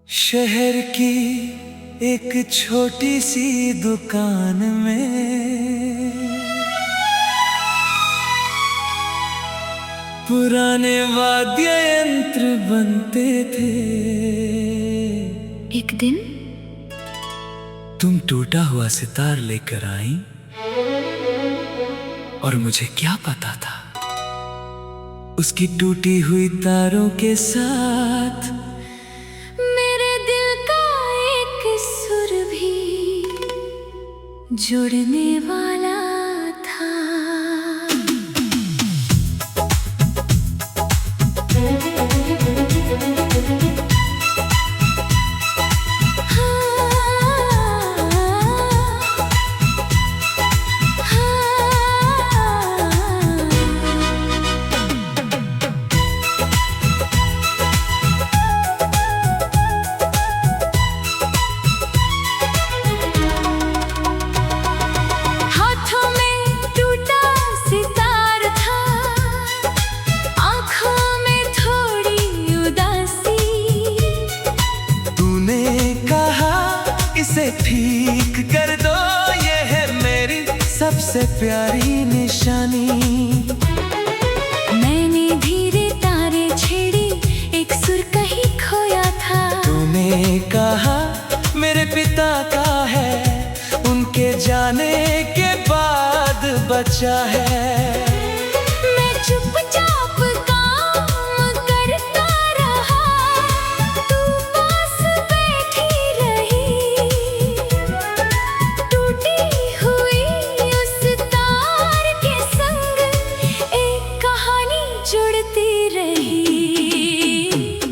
शहर की एक छोटी सी दुकान में पुराने वाद्य यंत्र बनते थे। एक दिन तुम टूटा हुआ सितार लेकर आई और मुझे क्या पता था उसकी टूटी हुई तारों के साथ मेरे दिल का एक सुर भी जुड़ने वाला था। इसे ठीक कर दो, ये है मेरी सबसे प्यारी निशानी। मैंने धीरे तारे छेड़ी, एक सुर कहीं खोया था। तूने कहा मेरे पिता का है, उनके जाने के बाद बचा है। मैं चुपचाप काम करता रहा, तू पास बैठी रही। टूटी हुई उस तार के संग एक कहानी जुड़ती रही।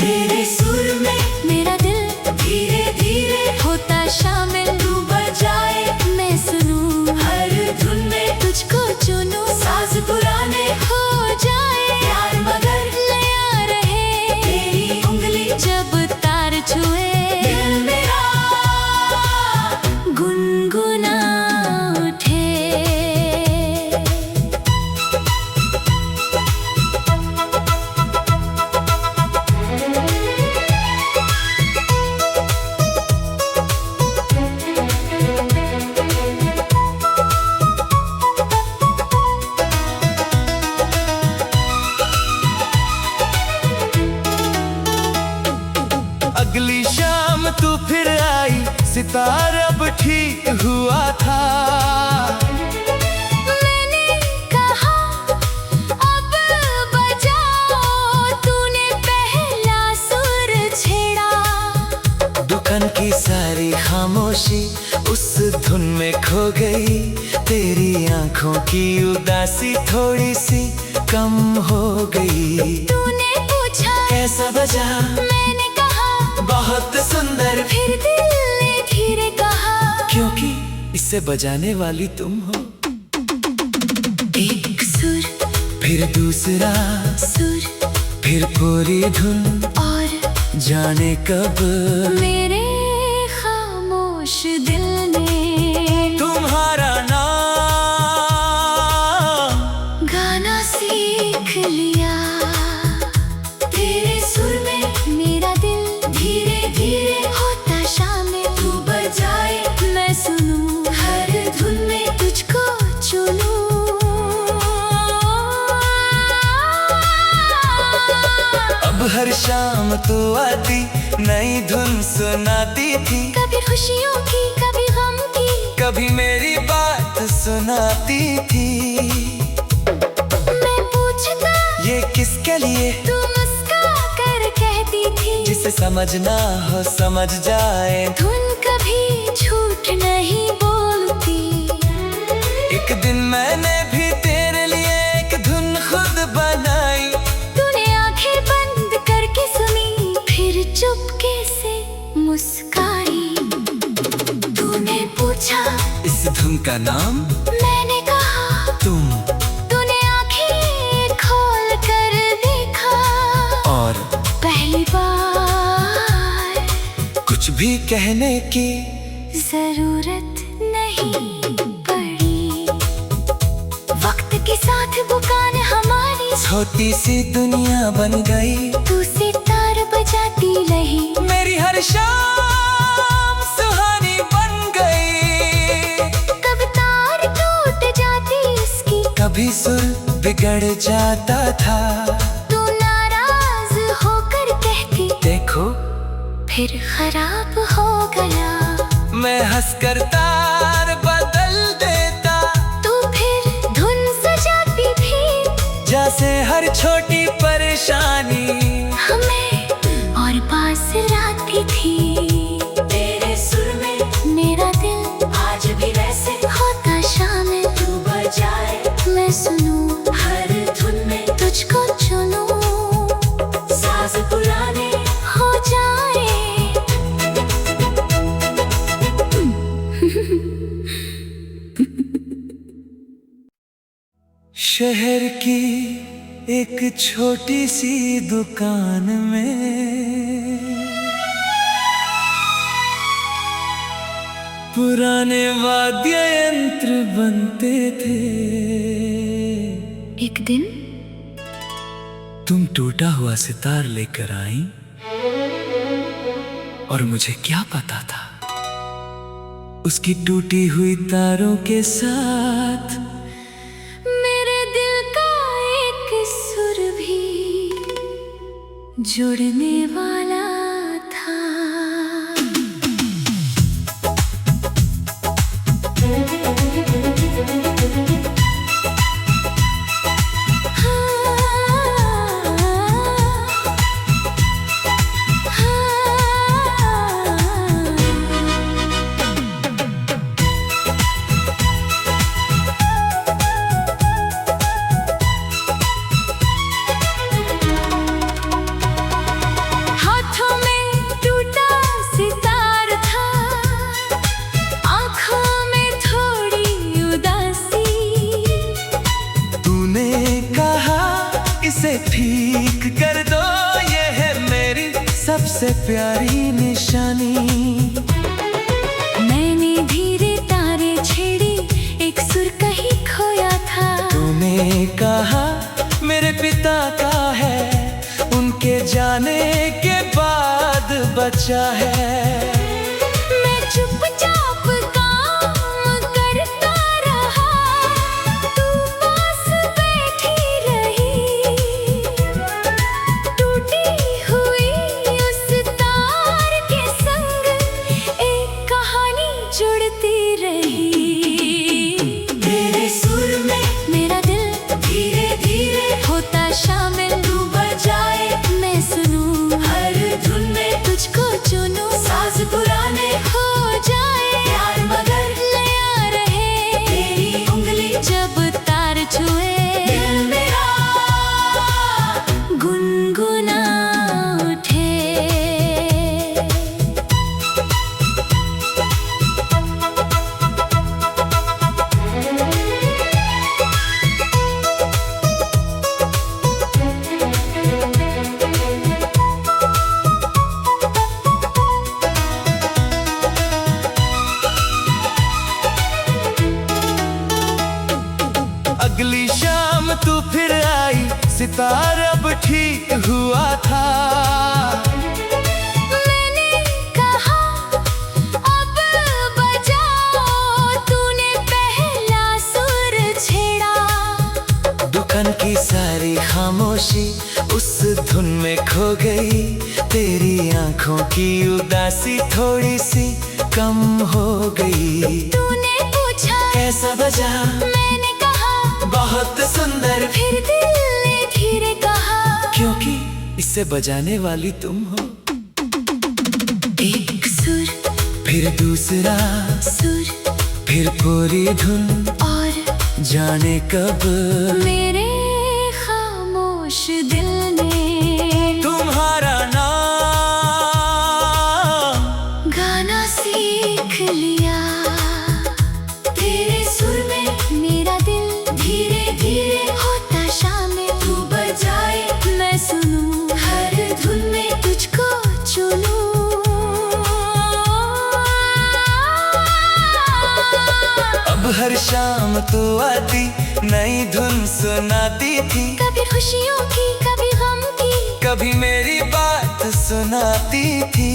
तेरे सुर में मेरा दिल धीरे धीरे होता शामिल। तू बजाए मैं सुनूं, हर धुन में तुझको चुनूं। साज पुराने हो जाए प्यार मगर नया रहे। तेरी उंगली जब तार छुए, दिल मेरा गुनगुना उठे। अगली शाम तू फिर आई, सितार अब ठीक हुआ था। मैंने कहा अब बजाओ, तूने पहला सुर छेड़ा। दुकान की सारी खामोशी उस धुन में खो गई। तेरी आंखों की उदासी थोड़ी सी कम हो गई। तूने पूछा कैसा बजा, मैंने कहा बहुत सुंदर। फिर दिल ने धीरे कहा, क्योंकि इसे बजाने वाली तुम हो। एक सुर फिर दूसरा सुर फिर पूरी धुन, और जाने कब मेरे खामोश दिल ने तुम्हारा नाम गाना सीख लिया। तेरे सुर में मेरा दिल धीरे धीरे होता शामिल। तू बजाए मैं सुनूं, हर धुन में तुझको चुनूं। अब हर शाम तू आती, नई धुन सुनाती थी। कभी खुशियों की कभी गम की, कभी मेरी बात सुनाती थी। मैं पूछता ये किसके लिए, तू मुस्का कर कहती थी। जिसे समझना हो समझ जाए। धुन कभी झूठ नहीं बोलती। एक दिन मैंने भी तेरे लिए एक धुन खुद बनाई। तूने आंखें बंद करके सुनी, फिर चुपके से मुस्काई। तूने पूछा इस धुन का नाम, मैंने कहा तुम। तूने आंखें खोल कर देखा, और पहली बार कुछ भी कहने की जरूरत नहीं पड़ी। वक्त के साथ दुकान हमारी छोटी सी दुनिया बन गई। तू सितार बजाती रही, मेरी हर शाम कभी सुर बिगड़ जाता था। तू नाराज होकर कहती देखो फिर खराब हो गया। मैं हंसकर तार बदल देता, तू फिर धुन सजाती थी। जैसे हर छोटी परेशानी हमें और पास लाती थी। तेरे सुर में मेरा दिल आज भी वैसे होता शामिल। तू बजाए मैं सुनूं, हर धुन में तुझको चुनूं। साज पुराने हो जाए। शहर की एक छोटी सी दुकान में पुराने वाद्य यंत्र बनते थे। एक दिन तुम टूटा हुआ सितार लेकर आई, और मुझे क्या पता था उसकी टूटी हुई तारों के साथ मेरे दिल का एक सुर भी जुड़ने वाला था। हाथों में टूटा सितार था, आँखों में थोड़ी उदासी। तूने कहा इसे ठीक कर दो, ये है मेरी सबसे प्यारी निशानी। मैंने धीरे तारे छेड़ी, एक सुर कहीं खोया था। तूने कहा मेरे पिता का है, उनके जाने के बाद बचा है। मैं चुपचाप काम करता रहा, तू पास बैठी रही। टूटी हुई उस तार के संग एक कहानी जुड़ती रही। तेरे सुर में मेरा दिल धीरे धीरे होता शामिल। तू बजाए मैं सुनूं, हर धुन में तुझको चुनूं। साज पुराने हो जाए, प्यार मगर नया रहे। तेरी उंगली जब तार छुए, दिल मेरा गुनगुना उठे। अगली शाम तू फिर आई, सितार अब ठीक हुआ था। मैंने कहा अब बजाओ, तूने पहला सुर छेड़ा। दुकान की सारी खामोशी उस धुन में खो गई। तेरी आंखों की उदासी थोड़ी सी कम हो गई। तूने पूछा कैसा बजा, मैंने कहा बहुत सुंदर। फिर दिल ने धीरे कहा, क्योंकि इसे बजाने वाली तुम हो। एक सुर फिर दूसरा सुर फिर पूरी धुन, और जाने कब मेरे खामोश दिल ने तुम्हारा नाम गाना सीख लिया। तेरे सुर में मेरा दिल धीरे धीरे होता शामिल। तू बजाए मैं सुनूं, हर धुन में तुझको चुनूं। अब हर शाम तू आती, नई धुन सुनाती थी। कभी खुशियों की कभी गम की, कभी मेरी बात सुनाती थी।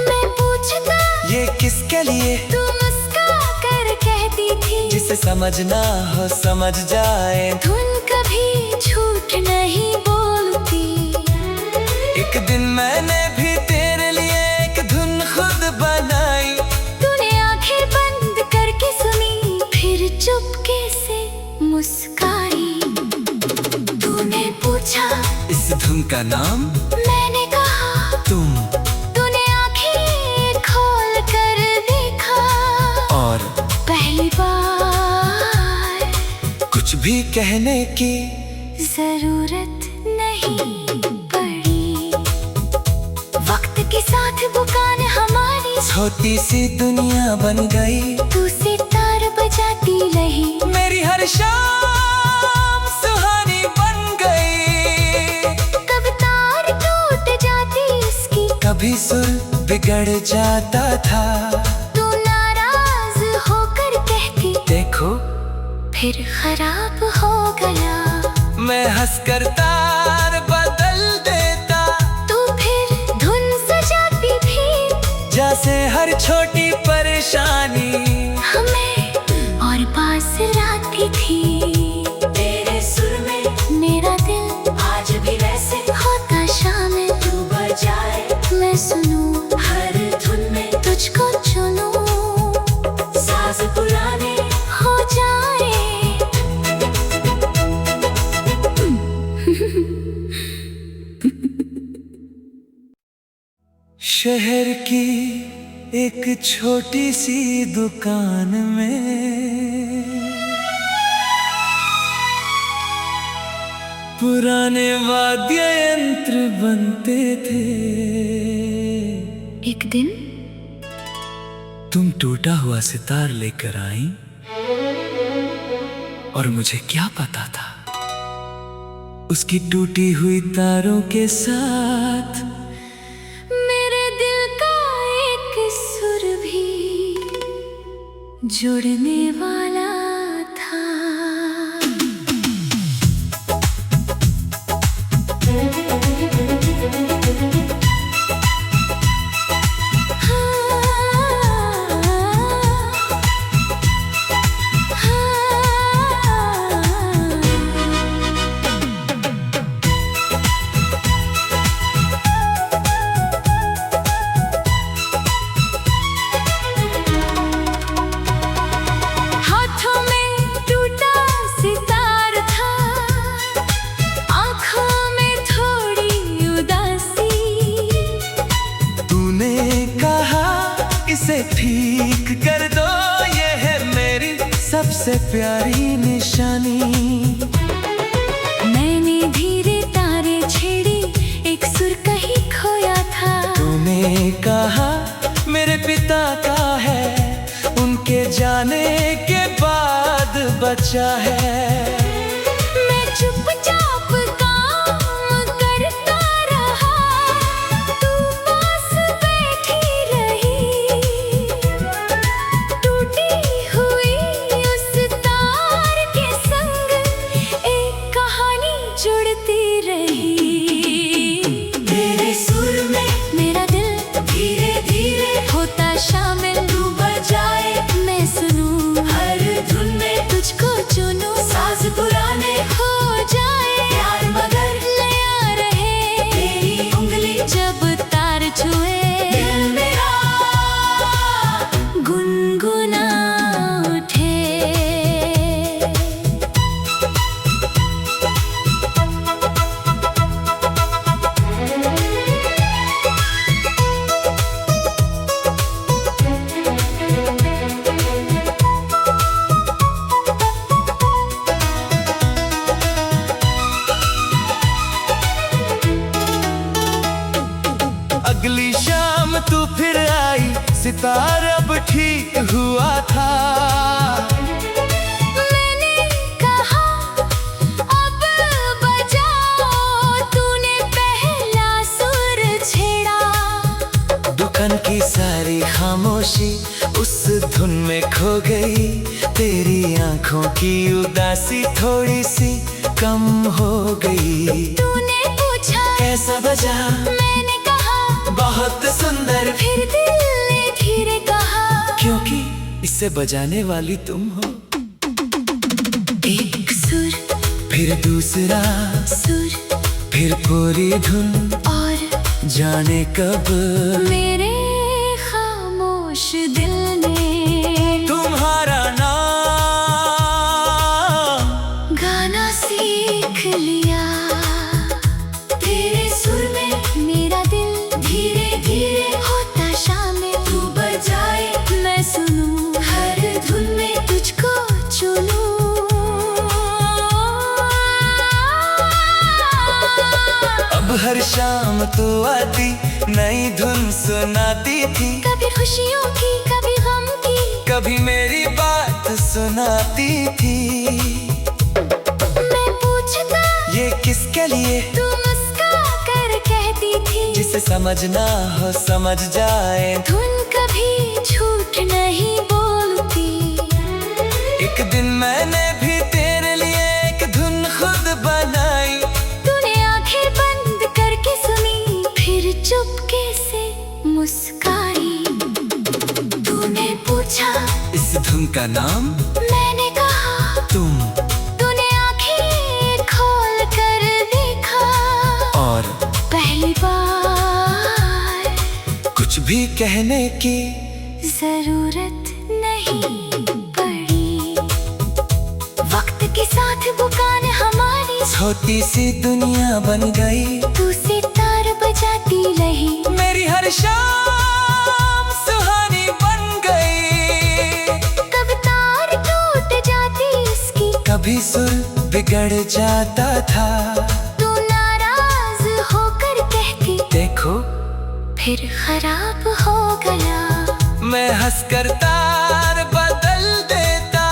मैं पूछता ये किसके लिए, तू मुस्कुरा कर कहती थी। जिसे समझना हो समझ जाए। धुन कभी झूठ नहीं बोलती। एक दिन मैंने भी तेरे लिए एक धुन खुद बनाई। तूने आंखें बंद करके सुनी, फिर चुपके से मुस्काई। तूने पूछा इस धुन का नाम, मैंने कहा तुम। तूने आंखें खोल कर देखा, और पहली बार कुछ भी कहने की जरूरत नहीं पड़ी। वक्त के साथ बुकान हमारी छोटी सी दुनिया बन गई। तू सितार बजाती रही, मेरी हर शाम सुहानी बन गई। कब तार टूट जाती उसकी, कभी सुर बिगड़ जाता था। तू नाराज होकर कहती देखो फिर खराब हो गया। मैं हंसकर तार बदल देता। तू फिर धुन सजाती भी, जैसे हर छोटी परेशानी हमें और पास लाती थी। तेरे सुर में मेरा दिल आज भी वैसे होता शामिल। तू बजाए मैं सुनूं, हर धुन में तुझको चुनूं। साज पुराने हो जाए। शहर की एक छोटी सी दुकान में पुराने वाद्य यंत्र बनते थे। एक दिन तुम टूटा हुआ सितार लेकर आई, और मुझे क्या पता था उसकी टूटी हुई तारों के साथ मेरे दिल का एक सुर भी जुड़ने वाला था। हाथों में टूटा सितार था, आँखों में थोड़ी उदासी। तूने कहा इसे ठीक कर दो, ये है मेरी सबसे प्यारी निशानी। मैंने धीरे तारे छेड़ी, एक सुर कहीं खोया था। तूने कहा मेरे पिता का है, उनके जाने के बाद बचा है। मैं चुपचाप काम करता रहा, तू पास बैठी रही। टूटी हुई उस तार के संग एक कहानी जुड़ती रही। तेरे सुर में मेरा दिल धीरे धीरे होता शामिल। तू बजाए मैं सुनूं, हर धुन में तुझको चुनूं। साज पुराने हो जाए, प्यार मगर नया रहे। तेरी उंगली जब तार छुए, दिल मेरा गुनगुना उठे। अगली शाम तू फिर आई, सितार अब ठीक हुआ था। मैंने कहा अब बजाओ, तूने पहला सुर छेड़ा। दुकान की सारी खामोशी उस धुन में खो गई। तेरी आंखों की उदासी थोड़ी सी कम हो गई। तूने पूछा कैसा बजा, मैंने कहा बहुत सुंदर। फिर दिल ने धीरे कहा क्योंकि इसे बजाने वाली तुम हो। फिर दूसरा सुर, फिर पूरी धुन, और जाने कब मेरे खामोश दिल ने तुम्हारा नाम गाना सीख लिया। तेरे सुर में मेरा दिल धीरे धीरे होता शामिल। तू बजाए मैं सुनूं, हर धुन में तुझको चुनूं। अब हर शाम तो आती, नई धुन सुनाती थी। कभी खुशियों की, कभी गम की, कभी मेरी बात सुनाती थी। मैं पूछता ये किसके लिए, तू मुस्का कर कहती थी। जिसे समझना हो समझ जाए। धुन कभी झूठ नहीं बोलती। एक दिन मैंने भी तेरे लिए एक धुन खुद बनाई। तूने आंखें बंद करके सुनी, फिर चुपके से मुस्काई। तूने पूछा इस धुन का नाम, मैंने कहा तुम। तूने आंखें खोल कर देखा, और पहली बार कुछ भी कहने की जरूरत नहीं पड़ी। वक्त के साथ बुकान हमारी छोटी सी दुनिया बन गई। तू सितार बजाती रही, मेरी हर शाम सुहानी बन गई। कब तार टूट जाती उसकी, कभी सुर बिगड़ जाता था। तू नाराज होकर कहती देखो फिर खराब हो गया। मैं हंसकर तार बदल देता।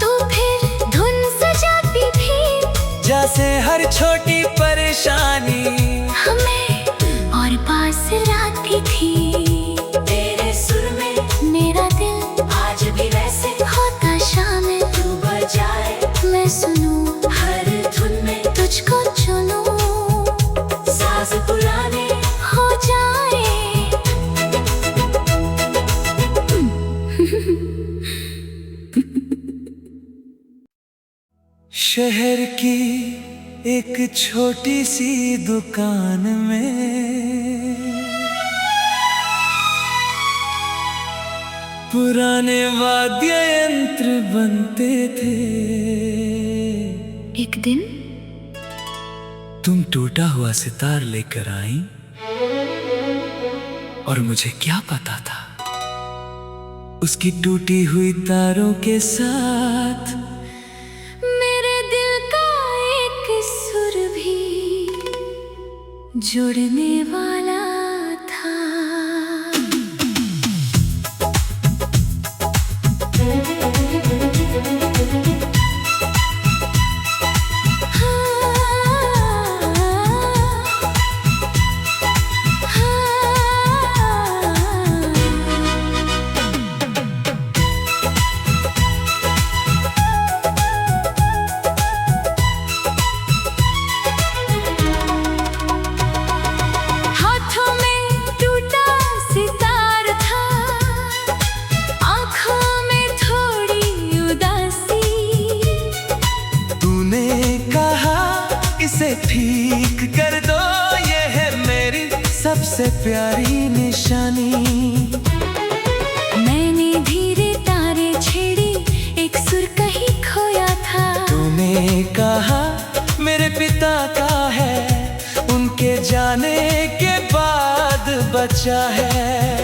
तू फिर धुन सजाती थी, जैसे हर छोटी परेशानी हमें और पास लाती थी। तेरे सुर में मेरा दिल आज भी वैसे होता शामिल। तू बजाए मैं सुनूं, हर धुन में तुझको चुनूं। साज पुराने हो जाए। शहर की एक छोटी सी दुकान में पुराने वाद्य यंत्र बनते थे। एक दिन तुम टूटा हुआ सितार लेकर आई, और मुझे क्या पता था उसकी टूटी हुई तारों के साथ मेरे दिल का एक सुर भी जुड़ने वाला था। हाथों में टूटा सितार था, आँखों में थोड़ी उदासी। तूने कहा इसे ठीक कर दो, ये है मेरी सबसे प्यारी निशानी। मैंने धीरे तारे छेड़ी, एक सुर कहीं खोया था। तूने कहा मेरे पिता का है, उनके जाने के बाद बचा है।